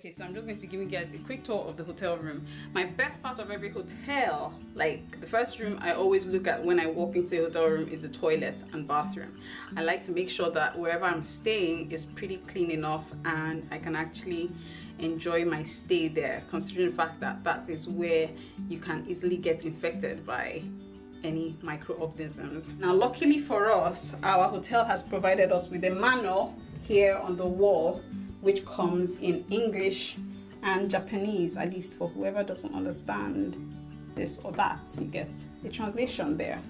Okay, so I'm just going to give you guys a quick tour of the hotel room. My best part of every hotel, like the first room I always look at when I walk into a hotel room, is the toilet and bathroom. I like to make sure that wherever I'm staying is pretty clean enough and I can actually enjoy my stay there, considering the fact that that is where you can easily get infected by any microorganisms. Now, luckily for us, our hotel has provided us with a manual here on the wall, which comes in English and Japanese, at least for whoever doesn't understand this or that. You get a translation there.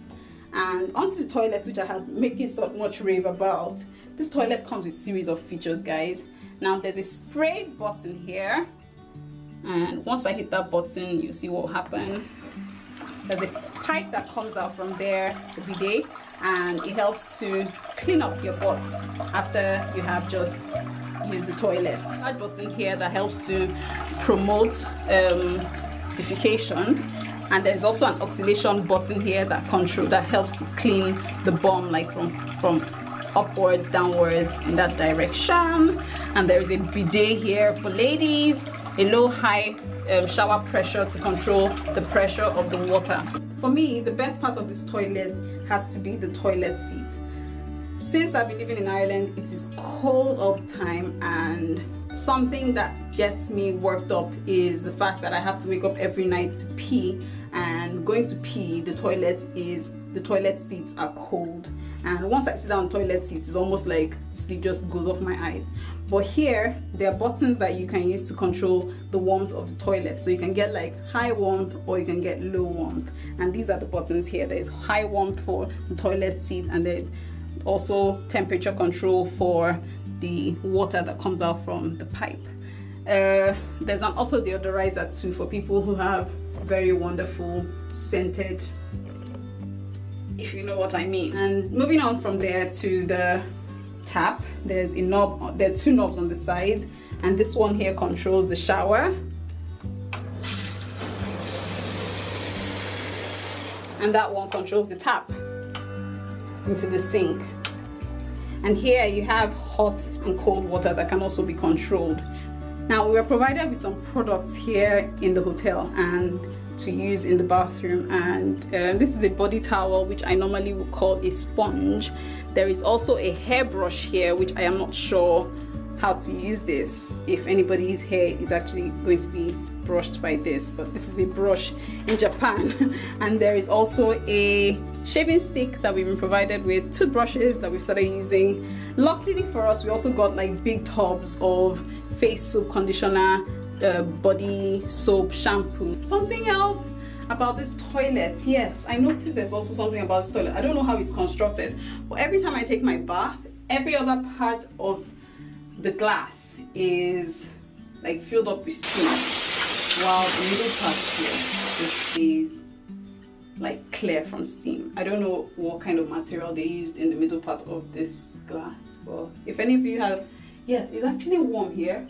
And onto the toilet, which I have making so much rave about. This toilet comes with a series of features, guys. Now, there's a spray button here, and once I hit that button, you see what will happen. There's a pipe that comes out from there, the bidet, and it helps to clean up your butt after you have just used the toilet. That button here that helps to promote defecation, and there's also an oxidation button here that helps to clean the bum, like from upwards, downwards in that direction. And there is a bidet here for ladies, a low-high shower pressure to control the pressure of the water. For me, the best part of this toilet has to be the toilet seat. Since I've been living in Ireland, it is cold all the time, and something that gets me worked up is the fact that I have to wake up every night to pee, and going to pee, the toilet seats are cold, and once I sit down on the toilet seat, it's almost like the sleep just goes off my eyes. But here, there are buttons that you can use to control the warmth of the toilet. So you can get like high warmth or you can get low warmth. And these are the buttons here. There's high warmth for the toilet seat, and there's also temperature control for the water that comes out from the pipe. There's an auto deodorizer too for people who have very wonderful scented, if you know what I mean. And moving on from there to the tap, there's a knob. There are two knobs on the side, and this one here controls the shower, and that one controls the tap into the sink. And here you have hot and cold water that can also be controlled. Now, we were provided with some products here in the hotel and to use in the bathroom, and this is a body towel, which I normally would call a sponge. There is also a hairbrush here, which I am not sure how to use this, if anybody's hair is actually going to be brushed by this, but this is a brush in Japan. And there is also a shaving stick that we've been provided with, toothbrushes that we've started using. Luckily for us, we also got like big tubs of face soap, conditioner, body soap, shampoo. Something else about this toilet, yes, I noticed there's also something about this toilet. I don't know how it's constructed, but every time I take my bath, every other part of the glass is like filled up with steam, while the middle part here is like clear from steam. I don't know what kind of material they used in the middle part of this glass, but if any of you have, yes, it's actually warm here.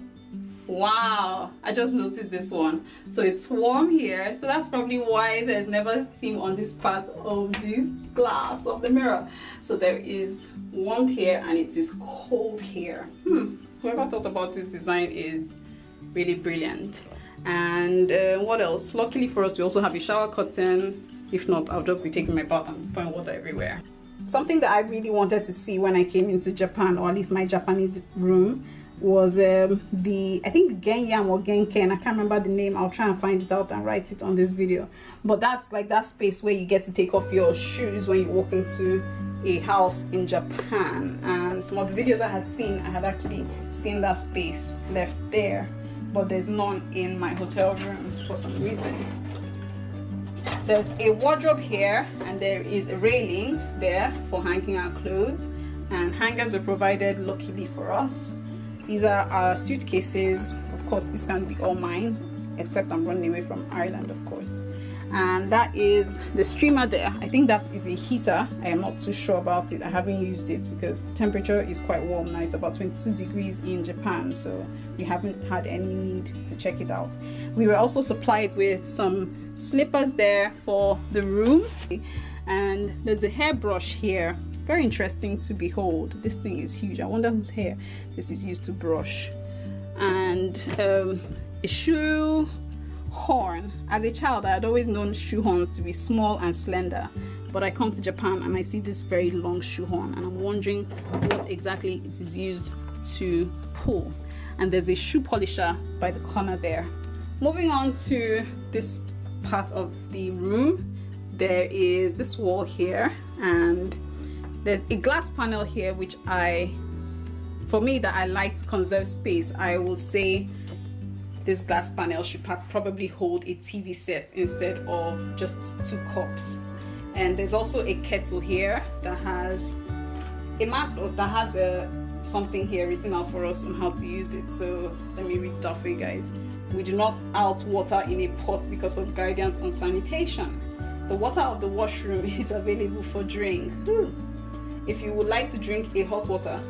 Wow, I just noticed this one. So it's warm here, so that's probably why there's never steam on this part of the glass of the mirror. So there is warm here and it is cold here. Whoever thought about this design is really brilliant. And what else? Luckily for us, we also have a shower curtain. If not, I'll just be taking my bath and pouring water everywhere. Something that I really wanted to see when I came into Japan, or at least my Japanese room, was I think Genyam or Genken, I can't remember the name. I'll try and find it out and write it on this video. But that's like that space where you get to take off your shoes when you walk into a house in Japan. And some of the videos I had seen, I had actually seen that space left there, but there's none in my hotel room for some reason. There's a wardrobe here, and there is a railing there for hanging our clothes, and hangers were provided luckily for us. These are our suitcases. Of course, this can't be all mine, except I'm running away from Ireland, of course. And that is the streamer there. I think that is a heater. I am not too sure about it. I haven't used it because the temperature is quite warm now. It's about 22 degrees in Japan, so we haven't had any need to check it out. We were also supplied with some slippers there for the room, and there's a hairbrush here. Very interesting to behold. This thing is huge. I wonder whose hair this is used to brush. and a shoe horn. As a child, I had always known shoe horns to be small and slender, but I come to Japan and I see this very long shoe horn, and I'm wondering what exactly it is used to pull. And there's a shoe polisher by the corner there. Moving on to this part of the room, there is this wall here, and there's a glass panel here, which for me, that I like to conserve space, I will say this glass panel should probably hold a TV set instead of just 2 cups. And there's also a kettle here that has a map, or that has something here written out for us on how to use it. So let me read that for you guys. We do not out water in a pot because of guidance on sanitation. The water of the washroom is available for drink. If you would like to drink a hot water,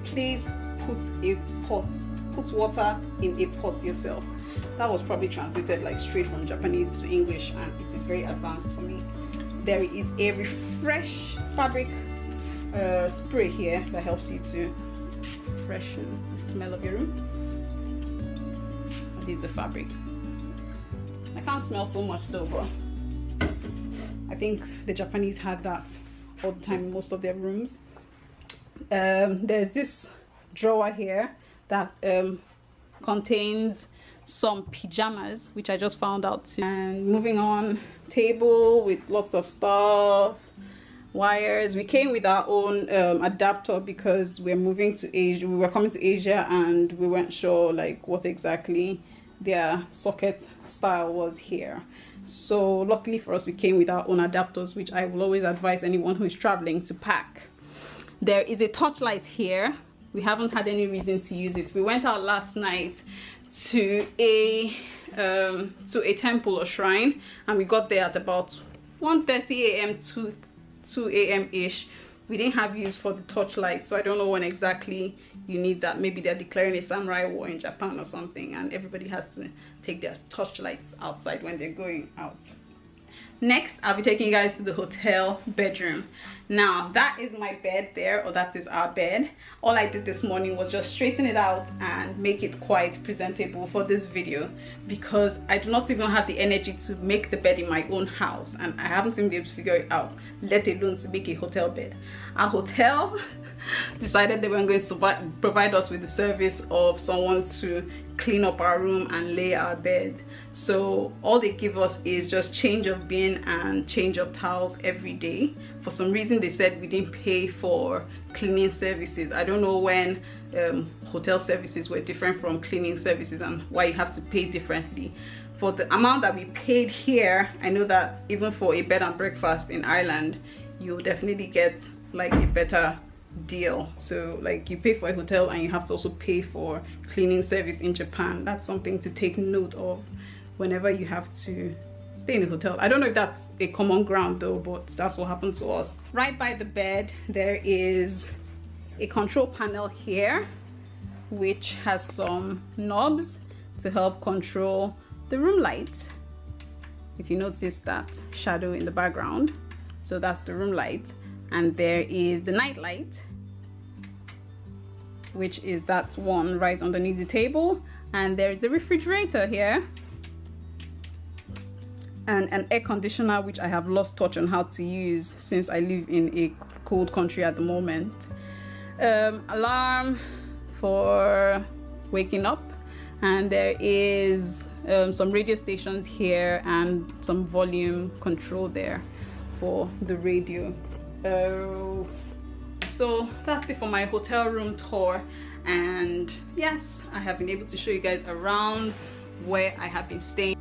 please put water in a pot yourself. That was probably translated like straight from Japanese to English, and it is very advanced for me. There is a refresh fabric spray here that helps you to freshen the smell of your room. This is the fabric. I can't smell so much though, but I think the Japanese had that all the time in most of their rooms. There's this drawer here that contains some pajamas, which I just found out too. And moving on, table with lots of stuff, wires. We came with our own adapter because we're moving to Asia. We were coming to Asia and we weren't sure like what exactly their socket style was here. So luckily for us, we came with our own adapters, which I will always advise anyone who is traveling to pack. There is a torchlight here. We haven't had any reason to use it. We went out last night to a temple or shrine, and we got there at about 1:30 a.m. to 2 a.m. ish. We didn't have use for the torchlight, so I don't know when exactly you need that. Maybe they're declaring a samurai war in Japan or something, and everybody has to take their torchlights outside when they're going out. Next, I'll be taking you guys to the hotel bedroom. Now, that is my bed there, or that is our bed. All I did this morning was just straighten it out and make it quite presentable for this video, because I do not even have the energy to make the bed in my own house, and I haven't even been able to figure it out, let alone to make a hotel bed. Our hotel decided they weren't going to provide us with the service of someone to clean up our room and lay our bed. So all they give us is just change of bin and change of towels every day. For some reason they said we didn't pay for cleaning services. I don't know when hotel services were different from cleaning services and why you have to pay differently. For the amount that we paid here, I know that even for a bed and breakfast in Ireland, you'll definitely get like a better deal. So like you pay for a hotel and you have to also pay for cleaning service in Japan. That's something to take note of whenever you have to stay in a hotel. I don't know if that's a common ground though, but that's what happened to us. Right by the bed there is a control panel here, which has some knobs to help control the room light. If you notice that shadow in the background, so that's the room light. And there is the night light, which is that one right underneath the table. And there is the refrigerator here, and an air conditioner, which I have lost touch on how to use since I live in a cold country at the moment. Alarm for waking up, and there is some radio stations here and some volume control there for the radio. So that's it for my hotel room tour, and yes, I have been able to show you guys around where I have been staying.